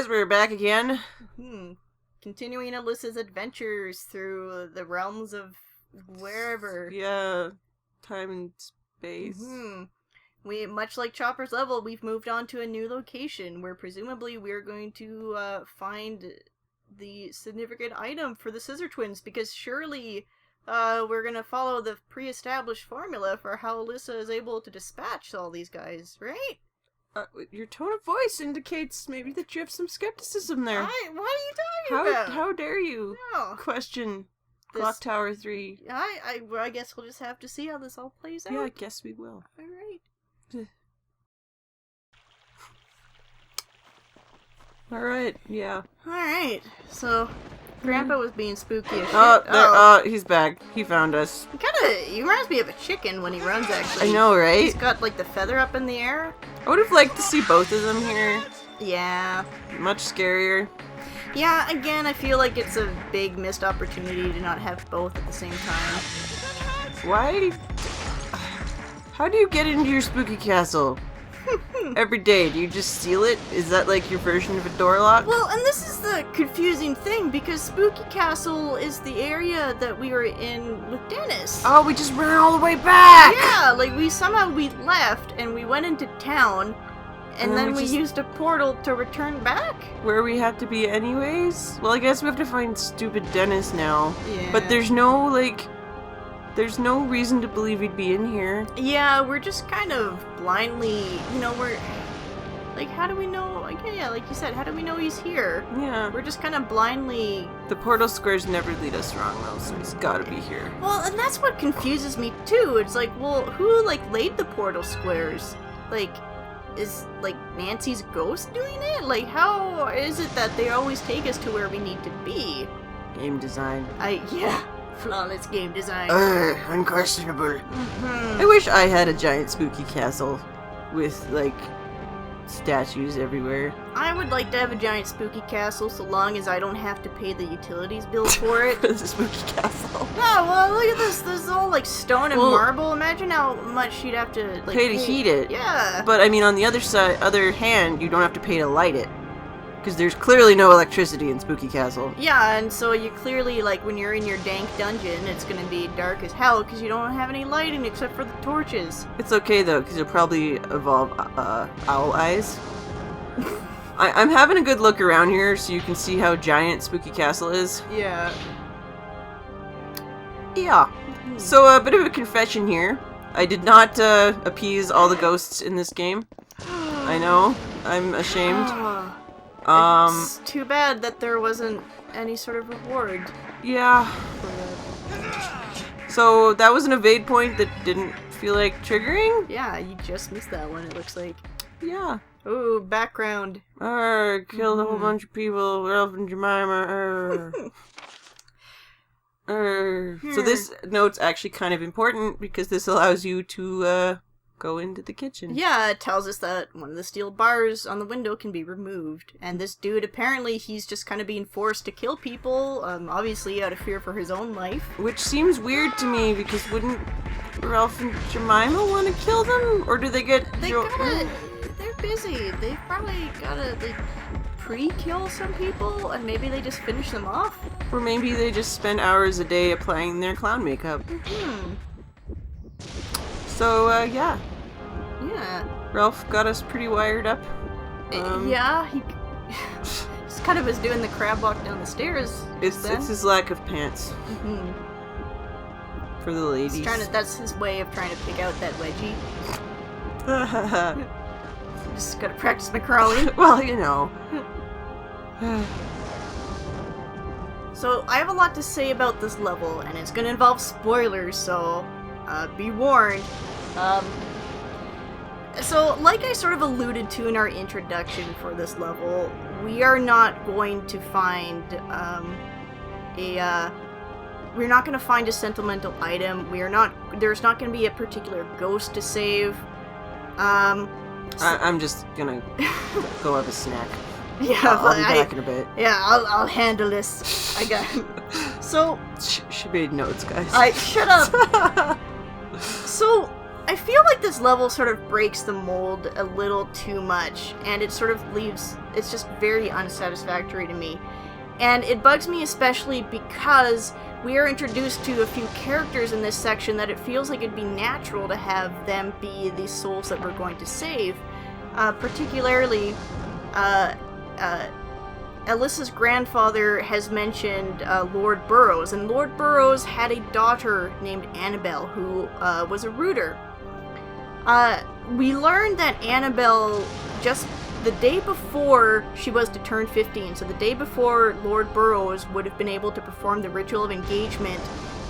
we're back again. Continuing Alyssa's adventures through the realms of wherever. Yeah, time and space. We, much like Chopper's level, we've moved on to a new location where presumably we're going to find the significant item for the Scissor Twins, because surely we're going to follow the pre-established formula for how Alyssa is able to dispatch all these guys, right? Your tone of voice indicates maybe that you have some skepticism there. What are you talking about? How dare you question Clock Tower 3? I guess we'll just have to see how this all plays out. Yeah, I guess we will. Alright. Alright, yeah. Alright, so Grandpa was being spooky as shit. He's back. He found us. He reminds me of a chicken when he runs, actually. I know, right? He's got, like, the feather up in the air. I would have liked to see both of them here. Yeah. Much scarier. Yeah, again, I feel like it's a big missed opportunity to not have both at the same time. Why? How do you get into your spooky castle? Every day, do you just steal it? Is that like your version of a door lock? Well, and this is the confusing thing, because Spooky Castle is the area that we were in with Dennis. Oh, we just ran all the way back! Yeah, like we left and we went into town, and then we used a portal to return back. Where we have to be anyways? Well, I guess we have to find stupid Dennis now. Yeah. But there's no reason to believe he'd be in here. Yeah, we're just kind of blindly, we're... Like, how do we know? Yeah, like you said, how do we know he's here? Yeah. We're just kind of blindly... The portal squares never lead us wrong, though, so he's gotta be here. Well, and that's what confuses me, too. It's like, well, who, laid the portal squares? Is, Nancy's ghost doing it? How is it that they always take us to where we need to be? Game design. Yeah. Flawless game design. Unquestionable. I wish I had a giant spooky castle with, statues everywhere. I would like to have a giant spooky castle so long as I don't have to pay the utilities bill for it. For the spooky castle. No, well, look at this. This is all, stone and marble. Imagine how much you'd have to, pay to heat it. Yeah. But, on the other hand, you don't have to pay to light it. Because there's clearly no electricity in Spooky Castle. Yeah, and so you clearly, when you're in your dank dungeon, it's gonna be dark as hell because you don't have any lighting except for the torches. It's okay, though, because you'll probably evolve owl eyes. I'm having a good look around here so you can see how giant Spooky Castle is. Yeah. Yeah. So, a bit of a confession here. I did not appease all the ghosts in this game. I know. I'm ashamed. It's too bad that there wasn't any sort of reward. Yeah. So that was an evade point that didn't feel like triggering? Yeah, you just missed that one, it looks like. Yeah. Ooh, background. Killed a whole bunch of people, Ralph and Jemima. So this note's actually kind of important because this allows you to go into the kitchen. Yeah, it tells us that one of the steel bars on the window can be removed. And this dude, apparently, he's just kind of being forced to kill people, obviously out of fear for his own life. Which seems weird to me, because wouldn't Ralph and Jemima want to kill them? Or do they get... They're busy. They've probably gotta, pre-kill some people, and maybe they just finish them off. Or maybe they just spend hours a day applying their clown makeup. So, yeah. Yeah. Ralph got us pretty wired up. Yeah, he just kind of was doing the crab walk down the stairs. It's his lack of pants. For the ladies. That's his way of trying to pick out that wedgie. Just gotta practice my crawling. Well, So, I have a lot to say about this level, and it's gonna involve spoilers, so be warned. So, like I sort of alluded to in our introduction for this level, we are not going to find we're not going to find a sentimental item. There's not going to be a particular ghost to save. I'm just gonna go have a snack. Yeah, I'll be back in a bit. Yeah, I'll handle this. I got So... She made notes, guys. Shut up! So, I feel like this level sort of breaks the mold a little too much, and it sort of leaves, it's just very unsatisfactory to me. And it bugs me especially because we are introduced to a few characters in this section that it feels like it'd be natural to have them be the souls that we're going to save. Particularly, Alyssa's grandfather has mentioned Lord Burroughs, and Lord Burroughs had a daughter named Annabelle who was a rooter. We learned that Annabelle, just the day before she was to turn 15, so the day before Lord Burroughs would have been able to perform the ritual of engagement,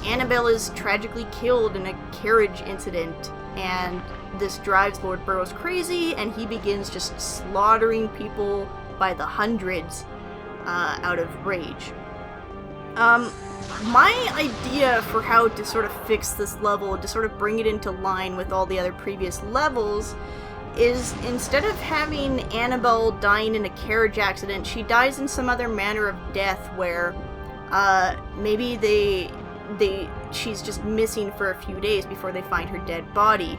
Annabelle is tragically killed in a carriage incident, and this drives Lord Burroughs crazy, and he begins just slaughtering people by the hundreds out of rage. My idea for how to sort of fix this level, to sort of bring it into line with all the other previous levels, is instead of having Annabelle dying in a carriage accident, she dies in some other manner of death where maybe she's just missing for a few days before they find her dead body.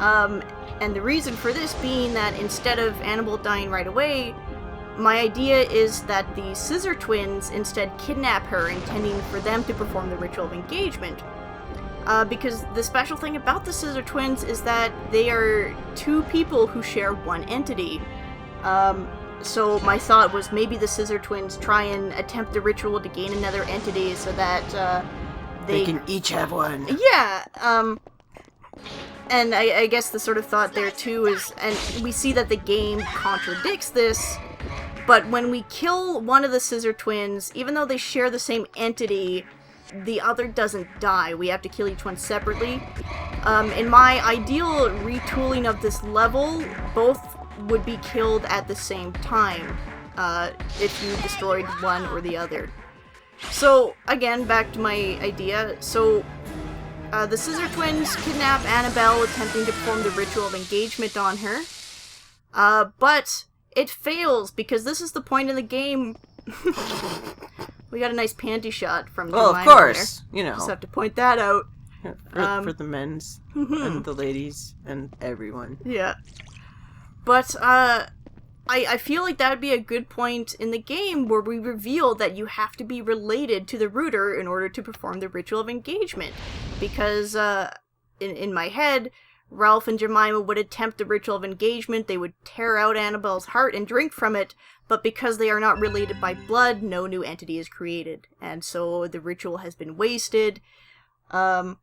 And the reason for this being that instead of Annabelle dying right away, my idea is that the Scissor Twins instead kidnap her, intending for them to perform the ritual of engagement. Because the special thing about the Scissor Twins is that they are two people who share one entity. So my thought was maybe the Scissor Twins try and attempt the ritual to gain another entity so that they can each have one. Yeah, and I guess the sort of thought there too is, and we see that the game contradicts this, but when we kill one of the Scissor Twins, even though they share the same entity, the other doesn't die. We have to kill each one separately. In my ideal retooling of this level, both would be killed at the same time, if you destroyed one or the other. So, again, back to my idea. So, the Scissor Twins kidnap Annabelle, attempting to perform the ritual of engagement on her. But it fails, because this is the point in the game. We got a nice panty shot from Jemima. Well, of course, there. Just have to point that out. For the men's and the ladies and everyone. Yeah. But, I feel like that would be a good point in the game where we reveal that you have to be related to the rooter in order to perform the ritual of engagement. Because, in my head, Ralph and Jemima would attempt the ritual of engagement, they would tear out Annabelle's heart and drink from it, but because they are not related by blood, no new entity is created. And so the ritual has been wasted. I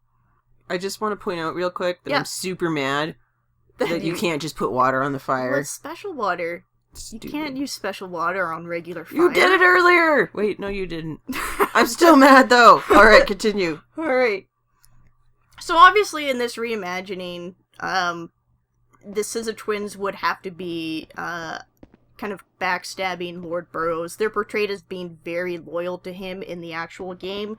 just want to point out real quick that I'm super mad that you can't just put water on the fire. Well, it's special water. Stupid. You can't use special water on regular fire. You did it earlier! Wait, no you didn't. I'm still mad though! Alright, continue. Alright. So obviously in this reimagining, the Scissor Twins would have to be, kind of backstabbing Lord Burroughs. They're portrayed as being very loyal to him in the actual game.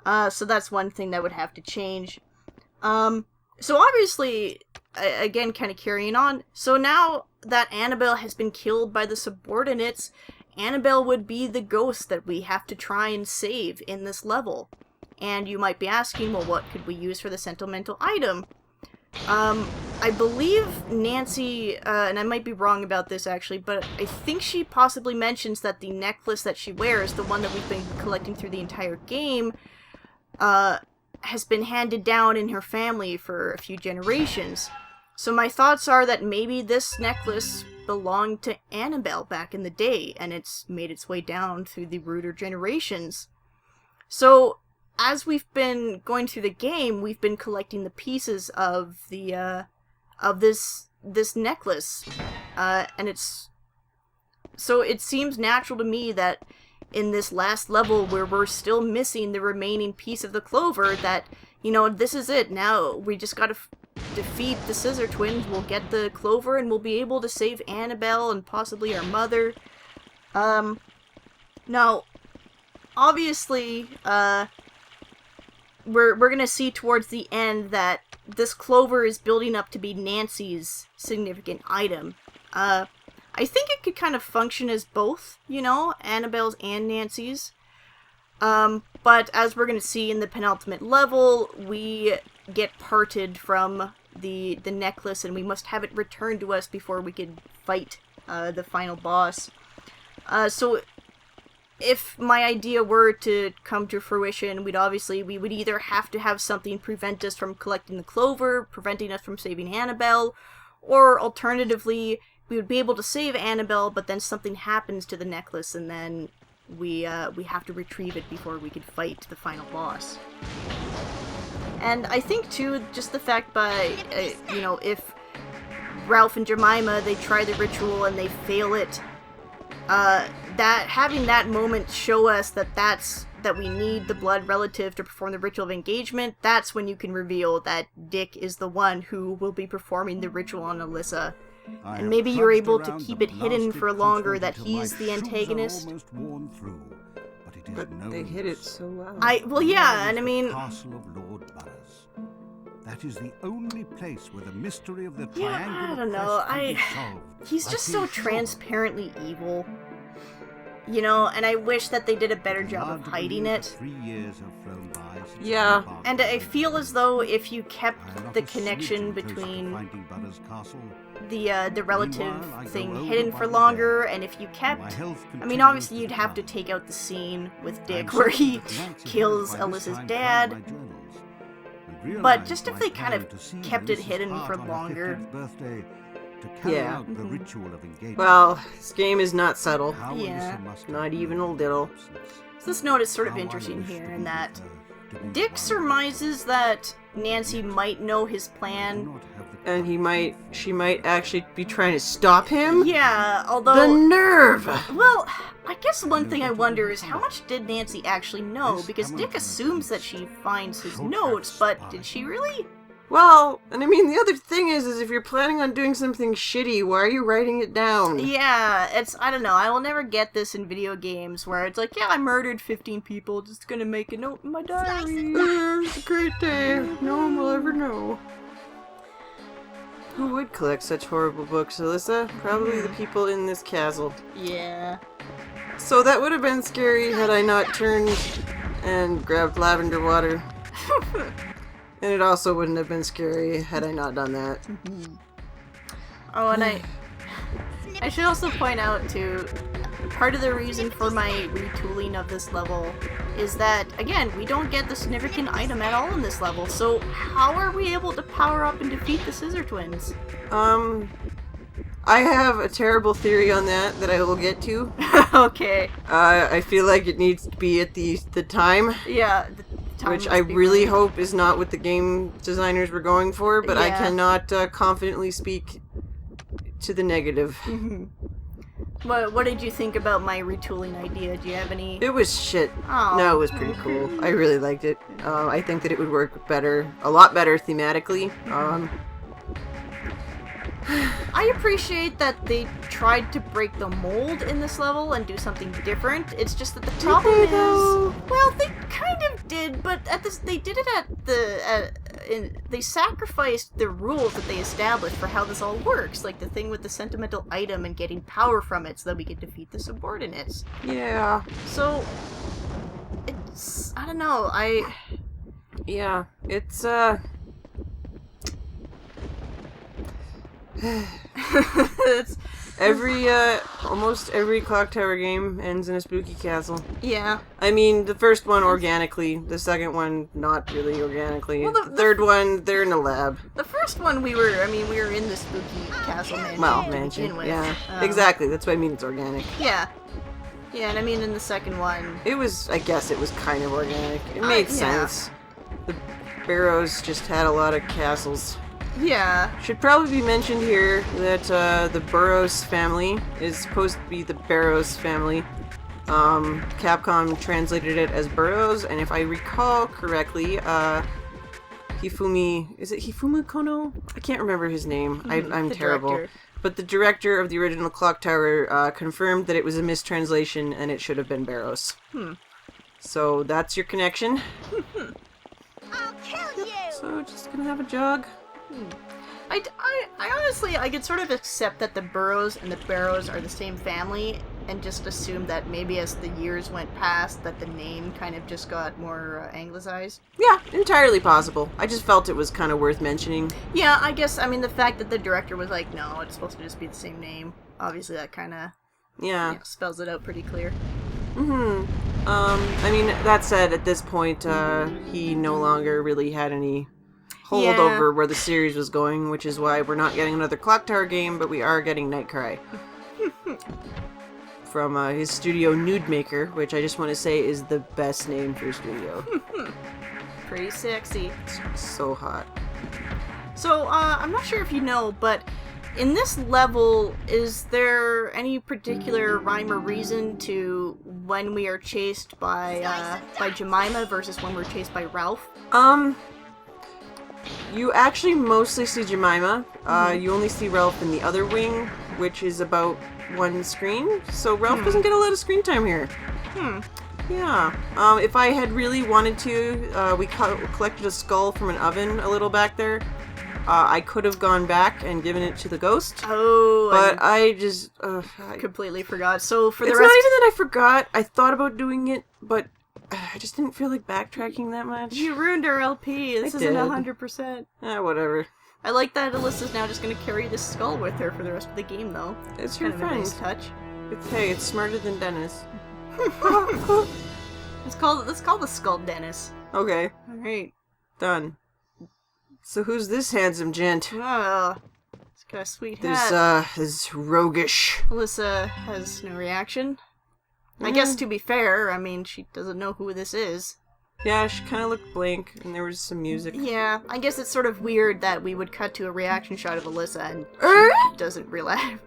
So that's one thing that would have to change. So obviously, again, kind of carrying on. So now that Annabelle has been killed by the subordinates, Annabelle would be the ghost that we have to try and save in this level. And you might be asking, well, what could we use for the sentimental item? I believe Nancy, and I might be wrong about this actually, but I think she possibly mentions that the necklace that she wears, the one that we've been collecting through the entire game, has been handed down in her family for a few generations. So my thoughts are that maybe this necklace belonged to Annabelle back in the day, and it's made its way down through the rooter generations. So, as we've been going through the game, we've been collecting the pieces of the, of this necklace, and so it seems natural to me that in this last level where we're still missing the remaining piece of the clover, that, you know, this is it, now we just gotta defeat the Scissor Twins, we'll get the clover, and we'll be able to save Annabelle and possibly our mother. Now, obviously, we're gonna see towards the end that this clover is building up to be Nancy's significant item. I think it could kind of function as both, you know, Annabelle's and Nancy's. But as we're gonna see in the penultimate level, we get parted from the necklace, and we must have it returned to us before we can fight the final boss. So if my idea were to come to fruition, we would either have to have something prevent us from collecting the clover, preventing us from saving Annabelle, or alternatively, we would be able to save Annabelle, but then something happens to the necklace, and then we have to retrieve it before we could fight the final boss. And I think, too, just the fact if Ralph and Jemima, they try the ritual and they fail it, that having that moment show us that we need the blood relative to perform the ritual of engagement, that's when you can reveal that Dick is the one who will be performing the ritual on Alyssa. And maybe you're able to keep it hidden for longer that he's the antagonist. But they hit it so well. And I mean... Castle of Lord Burroughs. That is the only place where the mystery of the triangular I don't know. quest can be solved. He's just so transparently evil. You know, and I wish that they did a better job of hiding it. 3 years have flown by since Yeah. And I feel as though if you kept the connection between the relative thing hidden for longer, and if you kept... I mean, obviously you'd have to take out the scene with Dick where he kills Alyssa's dad, but just if they kind of kept it hidden for longer... Yeah. The ritual of engagement. Well, this game is not subtle. Yeah. Not even a little. So this note is sort of interesting here in that Dick surmises that Nancy might know his plan. And she might actually be trying to stop him? Yeah, although... The nerve! Well, I guess one thing I wonder is how much did Nancy actually know? Because Dick assumes that she finds his notes, but did she really? Well, and I mean, the other thing is if you're planning on doing something shitty, why are you writing it down? Yeah, I don't know, I will never get this in video games where it's like, yeah, I murdered 15 people, just gonna make a note in my diary. It's a great day. No one will ever know. Who would collect such horrible books, Alyssa? Probably the people in this castle. Yeah. So that would have been scary had I not turned and grabbed lavender water. And it also wouldn't have been scary had I not done that. Oh, and I should also point out, too, part of the reason for my retooling of this level is that, again, we don't get the significant item at all in this level, so how are we able to power up and defeat the Scissor Twins? I have a terrible theory on that I will get to. Okay. I feel like it needs to be at the time. Yeah, which I really hope is not what the game designers were going for, but I cannot confidently speak to the negative. What did you think about my retooling idea? Do you have any... It was shit. Oh. No, it was pretty cool. I really liked it. I think that it would work a lot better thematically. I appreciate that they tried to break the mold in this level and do something different. It's just that the problem is... Well, they kind of did, but they did it at the... they sacrificed the rules that they established for how this all works. Like the thing with the sentimental item and getting power from it so that we can defeat the subordinates. Yeah. So... It's... I don't know, Yeah, it's, it's almost every Clock Tower game ends in a spooky castle. Yeah. I mean, the first one organically, the second one not really organically. Well, the third one, they're in a lab. The first one we were in the spooky castle mansion. Well, mansion, yeah. Exactly, that's what I mean, it's organic. Yeah. Yeah, and I mean in the second one... I guess it was kind of organic. It made sense. The Barrows just had a lot of castles. Yeah. Should probably be mentioned here that the Burroughs family is supposed to be the Barrows family. Capcom translated it as Burroughs, and if I recall correctly, is it Hifumi Kono? I can't remember his name. I'm terrible. Director. But the director of the original Clock Tower confirmed that it was a mistranslation and it should have been Barrows. So that's your connection. I'll kill you! So just gonna have a jog. I honestly, I could sort of accept that the Burrows and the Barrows are the same family, and just assumed that maybe as the years went past that the name kind of just got more anglicized. Yeah, entirely possible. I just felt it was kind of worth mentioning. Yeah, I guess, I mean, the fact that the director was like, no, it's supposed to just be the same name, obviously that kind of spells it out pretty clear. I mean, that said, at this point, he no longer really had any hold over where the series was going, which is why we're not getting another Clock Tower game, but we are getting Nightcry. From his studio Nude Maker, which I just want to say is the best name for a studio. Pretty sexy. It's so hot. So, I'm not sure if you know, but in this level, is there any particular rhyme or reason to when we are chased by Jemima versus when we're chased by Ralph? You actually mostly see Jemima. You only see Ralph in the other wing, which is about one screen. So Ralph doesn't get a lot of screen time here. Yeah. If I had really wanted to, we collected a skull from an oven a little back there. I could have gone back and given it to the ghost. Oh, but I just completely forgot. So for the it's rest, not even that I forgot. I thought about doing it, but I just didn't feel like backtracking that much. You ruined our LP. This isn't 100%. Whatever. I like that Alyssa's now just going to carry this skull with her for the rest of the game, though. It's kind your of friend. a nice touch. It's smarter than Dennis. Let's call the skull Dennis. Okay. All right. Done. So who's this handsome gent? Oh, it's got a sweet hat. This roguish. Alyssa has no reaction. I guess to be fair, I mean, she doesn't know who this is. Yeah, she kind of looked blank, and there was some music. Yeah, I guess it's sort of weird that we would cut to a reaction shot of Alyssa and she doesn't realize.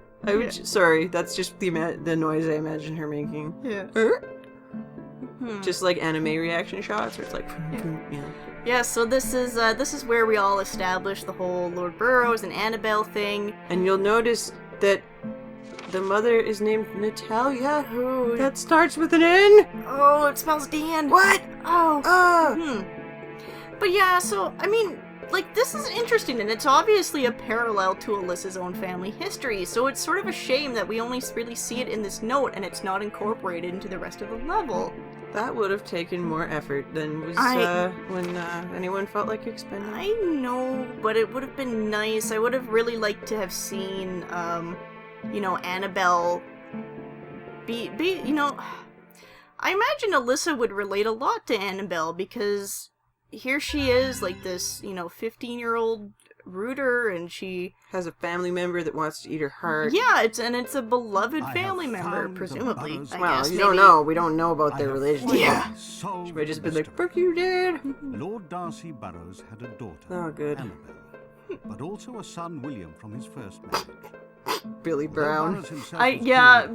Sorry, that's just the noise I imagine her making. Yeah. Just like anime reaction shots, where it's like, yeah. Yeah, so this is where we all establish the whole Lord Burroughs and Annabelle thing. And you'll notice that the mother is named Natalia. Oh, that starts with an N. Oh, it spells Dan. What? Oh. But yeah, so I mean, like, this is interesting, and it's obviously a parallel to Alyssa's own family history. So it's sort of a shame that we only really see it in this note, and it's not incorporated into the rest of the level. That would have taken more effort than was when anyone felt like expending. I know, but it would have been nice. I would have really liked to have seen, Annabelle be, I imagine Alyssa would relate a lot to Annabelle because here she is, like this, 15-year-old rooter, and she has a family member that wants to eat her heart. Yeah, it's a beloved family member, presumably. Well, you don't know. We don't know about their relationship. Yeah. She might have just been like, "Fuck you, Dad." Lord Darcy Burroughs had a daughter, Oh, good. Annabelle, but also a son, William, from his first marriage. Billy Brown.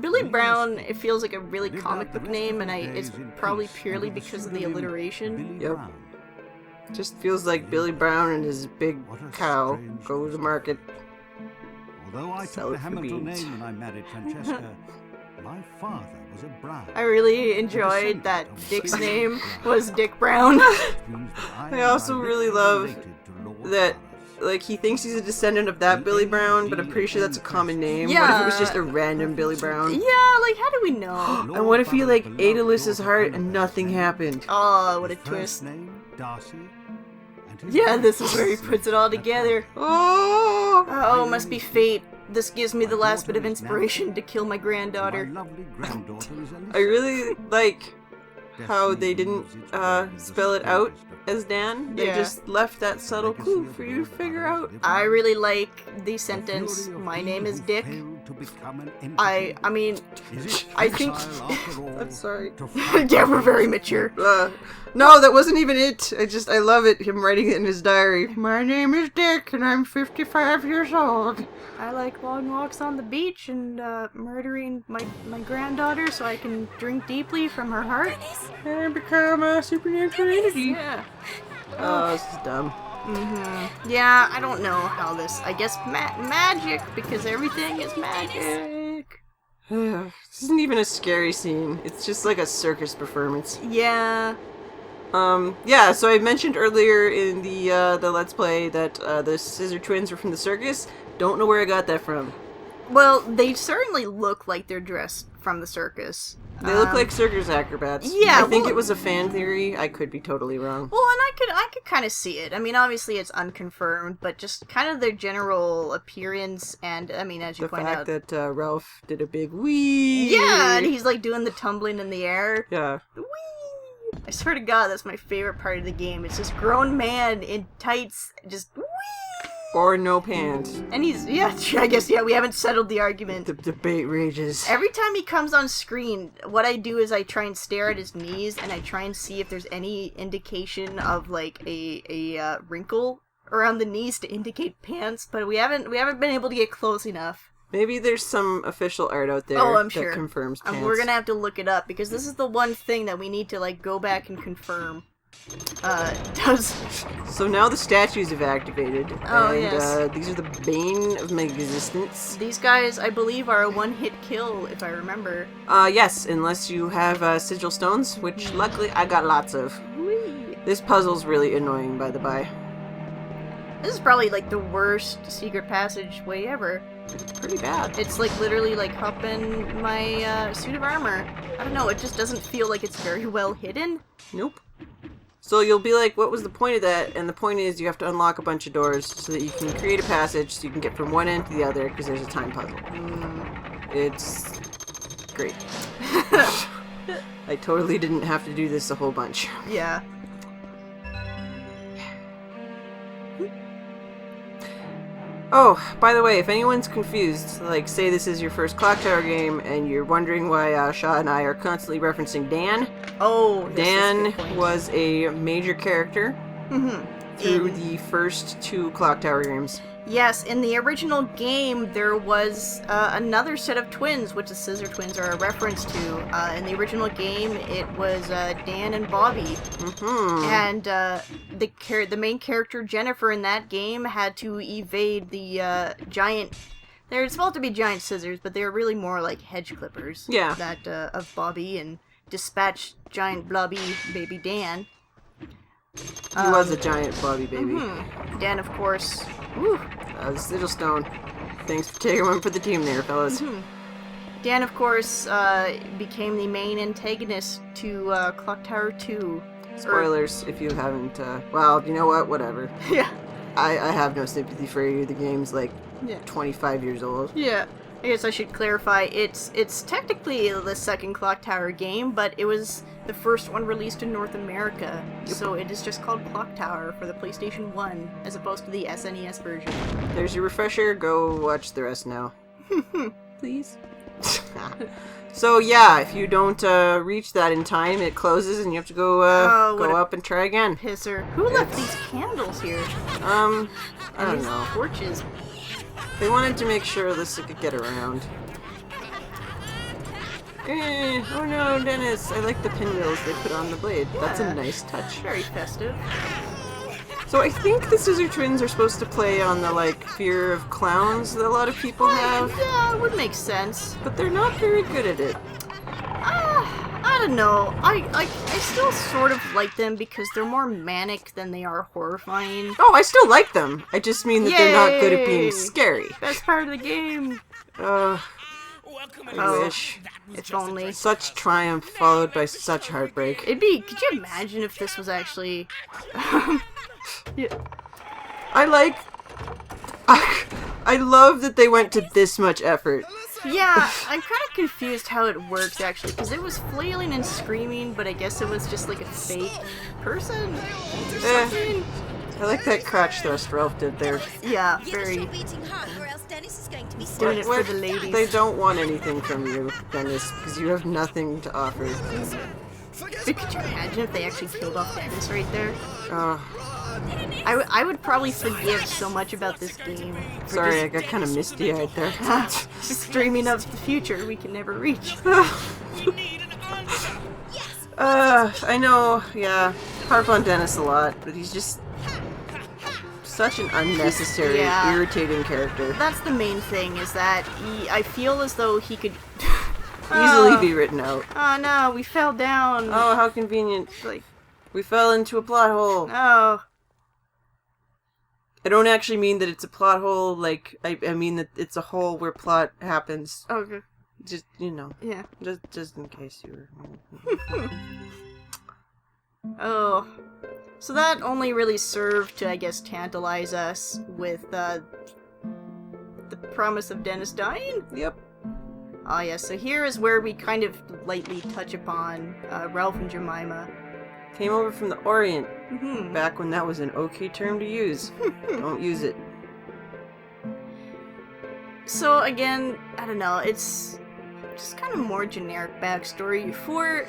Billy Brown, it feels like a really comic book name, and it's probably purely because of the alliteration. Yep. Just feels like Billy Brown and his big cow go to the market. Although I took the Hamilton name when I married Francesca, my father was a Brown. I really enjoyed that Dick's name was Dick Brown. I also really love that, like, he thinks he's a descendant of that Billy Brown, but I'm pretty sure that's a common name. Yeah. What if it was just a random Billy Brown? Yeah, like, how do we know? And what if he, like, ate Alyssa's heart and nothing happened? Oh, what a twist. Name, Darcy, yeah, this is where he puts it all together. Oh, must be fate. This gives me the last bit of inspiration to kill my granddaughter. I really like how they didn't spell it out as Dan. They just left that subtle clue for you to figure out. I really like the sentence, "My name is Dick." I think... I'm sorry. Yeah, we're very mature. No, that wasn't even it. I love it, him writing it in his diary. My name is Dick, and I'm 55 years old. I like long walks on the beach and murdering my granddaughter so I can drink deeply from her heart. And become a supernatural entity. Yeah. Oh, this is dumb. Mm-hmm. Yeah, I don't know how this... I guess magic, because everything is magic. This isn't even a scary scene. It's just like a circus performance. Yeah. Yeah, so I mentioned earlier in the Let's Play that the Scissor Twins were from the circus. Don't know where I got that from. Well, they certainly look like they're dressed from the circus. They look like circus acrobats. Yeah, I think it was a fan theory. I could be totally wrong. Well, and I could kind of see it. I mean, obviously it's unconfirmed, but just kind of their general appearance, and I mean, as you point out, the fact that Ralph did a big wee. yeah, and he's like doing the tumbling in the air. Yeah. Whee! I swear to God, that's my favorite part of the game. It's this grown man in tights, just whee! Or no pants. And he's, yeah, I guess, yeah, we haven't settled the argument. The debate rages. Every time he comes on screen, what I do is I try and stare at his knees, and I try and see if there's any indication of, like, a wrinkle around the knees to indicate pants, but we haven't been able to get close enough. Maybe there's some official art out there I'm that sure. confirms pants. We're gonna have to look it up, because this is the one thing that we need to, like, go back and confirm. So now the statues have activated. Oh, and, yes. These are the bane of my existence. These guys, I believe, are a one-hit kill, if I remember. Yes, unless you have sigil stones, which luckily I got lots of. Whee! This puzzle's really annoying, by the by. This is probably, like, the worst secret passageway ever. It's pretty bad. It's, like, literally, like, hopping my suit of armor. I don't know, it just doesn't feel like it's very well hidden. Nope. So you'll be like, what was the point of that? And the point is you have to unlock a bunch of doors so that you can create a passage so you can get from one end to the other because there's a time puzzle. It's great. I totally didn't have to do this a whole bunch. Yeah. Oh, by the way, if anyone's confused, like, say this is your first Clock Tower game and you're wondering why Shaw and I are constantly referencing Dan. Oh, Dan was a major character through In- the first two Clock Tower games. Yes, in the original game, there was another set of twins, which the Scissor Twins are a reference to. In the original game, it was Dan and Bobby. And the main character, Jennifer, in that game had to evade the giant... They're supposed to be giant scissors, but they're really more like hedge clippers. Yeah. That of Bobby, and dispatch giant blobby baby Dan. He was a giant Bobby baby. Dan, of course... Woo. The sigil stone. Thanks for taking one for the team there, fellas. Dan, of course, became the main antagonist to Clock Tower 2. Spoilers if you haven't, well, you know what? Whatever. Yeah. I have no sympathy for you. The game's like 25 years old. Yeah. I guess I should clarify, it's technically the second Clock Tower game, but it was the first one released in North America, so it is just called Clock Tower for the PlayStation 1, as opposed to the SNES version. There's your refresher. Go watch the rest now. Please. So yeah, if you don't reach that in time, it closes and you have to go up and try again. Pisser. Who left these candles here? I don't know. Torches. They wanted to make sure this could get around. Oh no, Dennis! I like the pinwheels they put on the blade. Yeah. That's a nice touch. Very festive. So I think the Scissor Twins are supposed to play on the, like, fear of clowns that a lot of people have. Yeah, it would make sense. But they're not very good at it. I don't know. I still sort of like them because they're more manic than they are horrifying. Oh, I still like them. I just mean that they're not good at being scary. Best part of the game. I wish. If only. Such triumph followed by such heartbreak. Could you imagine if this was actually... yeah. I love that they went to this much effort. Yeah, I'm kind of confused how it works, actually, because it was flailing and screaming, but I guess it was just like a fake person or something. I like that crotch thrust Ralph did there. Yeah, Get very... the beating hard, or else Dennis is going to be Doing it for What? the ladies. They don't want anything from you, Dennis, because you have nothing to offer. But could you imagine if they actually killed off Dennis right there? Oh, I would probably forgive so much about this game. sorry, I got kind of misty-eyed there. Just dreaming of the future we can never reach. I know, yeah, harp on Dennis a lot, but he's just such an unnecessary, irritating character. That's the main thing, is that I feel as though he could... Easily be written out. Oh no, we fell down. Oh, how convenient. Like, we fell into a plot hole. oh. I don't actually mean that it's a plot hole, like, I mean that it's a hole where plot happens. Okay. Just, you know. Yeah. Just in case you were... Oh. So that only really served to, I guess, tantalize us with, the promise of Dennis dying? Yep. Ah, yes, so here is where we kind of lightly touch upon, Ralph and Jemima. Came over from the Orient, Mhm. back when that was an okay term to use. Don't use it. So again, I don't know, it's just kind of more generic backstory for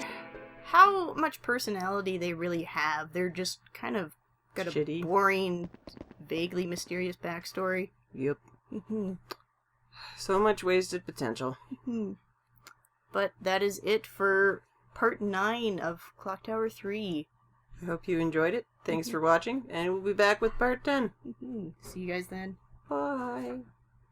how much personality they really have. They're just kind of got a Shitty. boring, vaguely mysterious backstory. Yep. Mhm. So much wasted potential. But that is it for part 9 of Clock Tower 3. I hope you enjoyed it. Thanks for watching, and we'll be back with part 10. See you guys then. Bye.